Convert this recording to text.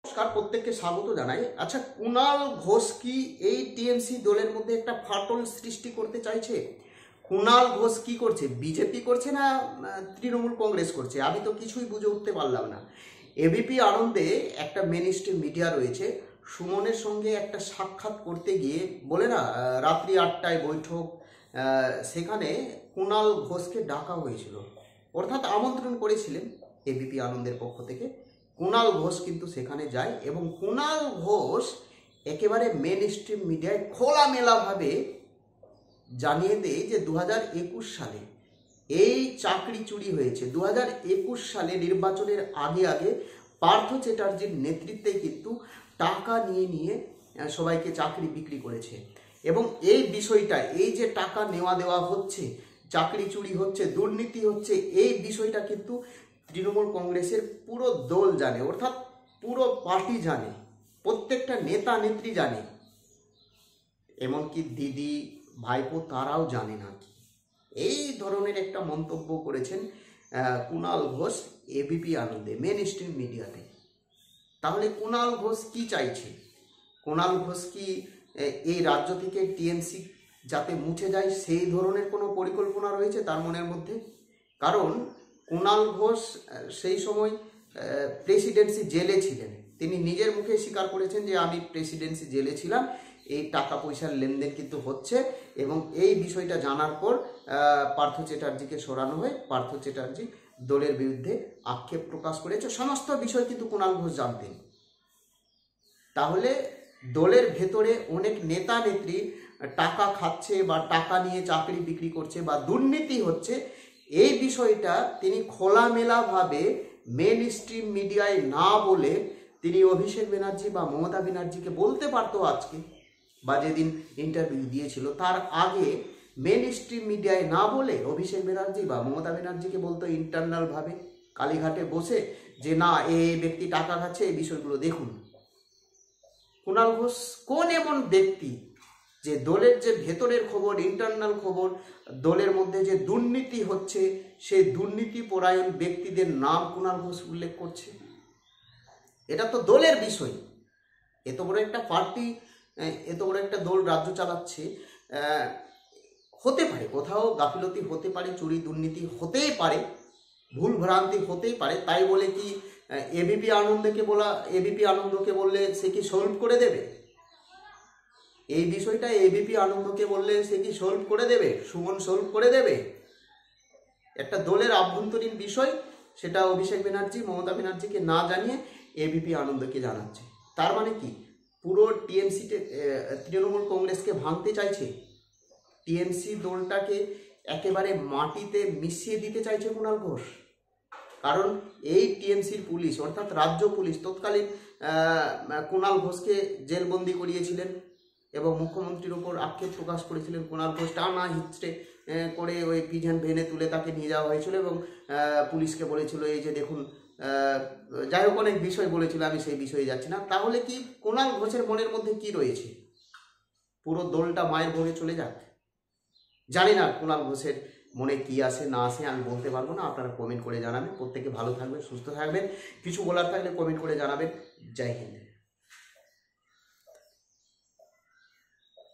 নমস্কার, প্রত্যেককে স্বাগত জানাই। আচ্ছা, কুণাল ঘোষ কি এই টিএমসি দলের মধ্যে একটা ফাটল সৃষ্টি করতে চাইছে? কুণাল ঘোষ কি করছে? বিজেপি করছে না তৃণমূল কংগ্রেস করছে? আমি তো কিছুই বুঝে উঠতে পারলাম না। এবিপি আনন্দে একটা মেন স্ট্রিম মিডিয়া রয়েছে, সুমনের সঙ্গে একটা সাক্ষাৎ করতে গিয়ে বলে না রাত্রি 8টায় বৈঠক, সেখানে কুণাল ঘোষকে ডাকা হয়েছিল, অর্থাৎ আমন্ত্রণ করেছিলেন এবিপি আনন্দের পক্ষ থেকে। কুণাল ঘোষ কিন্তু সেখানে যায় এবং কুণাল ঘোষ একেবারে মেন স্ট্রিম মিডিয়ায় খোলামেলাভাবে জানিয়ে দেয় যে 2021 সালে এই চাকরি চুরি হয়েছে। 2021 সালে নির্বাচনের আগে আগে পার্থ চ্যাটার্জির নেতৃত্বে কিন্তু টাকা নিয়ে নিয়ে সবাইকে চাকরি বিক্রি করেছে এবং এই বিষয়টা, এই যে টাকা নেওয়া দেওয়া হচ্ছে, চাকরি চুরি হচ্ছে, দুর্নীতি হচ্ছে, এই বিষয়টা কিন্তু তৃণমূল কংগ্রেসের পুরো দল জানে, অর্থাৎ পুরো পার্টি জানে, প্রত্যেকটা নেতা নেত্রী জানে, এমনকি দিদি ভাইপো তারাও জানে না। কি এই ধরনের একটা মন্তব্য করেছেন কুণাল ঘোষ এবিপি আনন্দে মেন স্ট্রিম মিডিয়াতে। তাহলে কুণাল ঘোষ কি চাইছে? কুণাল ঘোষ কি এই রাজ্য থেকে টিএমসি যাতে মুছে যায় সেই ধরনের কোনো পরিকল্পনা রয়েছে তার মনের মধ্যে? কারণ কুণাল ঘোষ সেই সময় প্রেসিডেন্সি জেলে ছিলেন, তিনি নিজের মুখে স্বীকার করেছেন যে আমি প্রেসিডেন্সি জেলে ছিলাম, এই টাকা পয়সার লেনদেন কিন্তু হচ্ছে। এবং এই বিষয়টা জানার পর পার্থ চ্যাটার্জিকে সরানো হয়, পার্থ চ্যাটার্জি দলের বিরুদ্ধে আক্ষেপ প্রকাশ করেছে, সমস্ত বিষয় কিন্তু কুণাল ঘোষ জানতেন। তাহলে দলের ভেতরে অনেক নেতা নেত্রী টাকা খাচ্ছে বা টাকা নিয়ে চাকরি বিক্রি করছে বা দুর্নীতি হচ্ছে, এই বিষয়টা তিনি খোলামেলাভাবে মেন স্ট্রিম মিডিয়ায় না বলে তিনি অভিষেক ব্যানার্জি বা মমতা ব্যানার্জিকে বলতে পারতো আজকে, বা যেদিন ইন্টারভিউ দিয়েছিল তার আগে মেন স্ট্রিম মিডিয়ায় না বলে অভিষেক ব্যানার্জি বা মমতা ব্যানার্জিকে বলতো ইন্টারনালভাবে কালীঘাটে বসে যে না এই ব্যক্তি টাকা খাচ্ছে, এই বিষয়গুলো দেখুন। কুণাল ঘোষ কোন এমন ব্যক্তি যে দলের যে ভেতরের খবর, ইন্টারনাল খবর, দলের মধ্যে যে দুর্নীতি হচ্ছে সেই দুর্নীতি পরায়ণ ব্যক্তিদের নাম কুণাল ঘোষ উল্লেখ করছে? এটা তো দলের বিষয়। এত বড় একটা পার্টি, এত বড় একটা দল রাজ্য চালাচ্ছে, হতে পারে কোথাও গাফিলতি হতে পারে, চুরি দুর্নীতি হতেই পারে, ভুল ভ্রান্তি হতেই পারে। তাই বলে কি এবিপি আনন্দকে বললে সে কি সলভ করে দেবে? এই বিষয়টা এবিপি আনন্দকে বললে সে কি সলভ করে দেবে? সুমন সলভ করে দেবে? একটা দলের আভ্যন্তরীণ বিষয়, সেটা অভিষেক ব্যানার্জি মমতা ব্যানার্জিকে না জানিয়ে এবিপি আনন্দকে জানাচ্ছে। তার মানে কি পুরো টিএমসিতে তৃণমূল কংগ্রেসকে ভাঙতে চাইছে, টিএমসি দলটাকে একেবারে মাটিতে মিশিয়ে দিতে চাইছে কুণাল ঘোষ। কারণ এই টিএমসির পুলিশ, অর্থাৎ রাজ্য পুলিশ তৎকালীন কুণাল ঘোষকে জেলবন্দি করিয়েছিলেন এবং মুখ্যমন্ত্রীর ওপর আক্ষেপ প্রকাশ করেছিলেন। কুণাল ঘোষ টানা হিচড়ে করে ওই পিজন ভেনে তুলে তাকে নিয়ে যাওয়া হয়েছিল এবং পুলিশকে বলেছিল এই যে দেখুন, যাই হোক অনেক বিষয় বলেছিল, আমি সেই বিষয়ে যাচ্ছি না। তাহলে কি কুণাল ঘোষের মনের মধ্যে কি রয়েছে? পুরো দলটা মায়ের ভোগে চলে যাক? জানি না কুণাল ঘোষের মনে কি আসে না আসে, আমি বলতে পারবো না। আপনারা কমেন্ট করে জানাবেন। প্রত্যেকে ভালো থাকবেন, সুস্থ থাকবেন। কিছু বলার থাকলে কমেন্ট করে জানাবেন। জয় হিন্দ।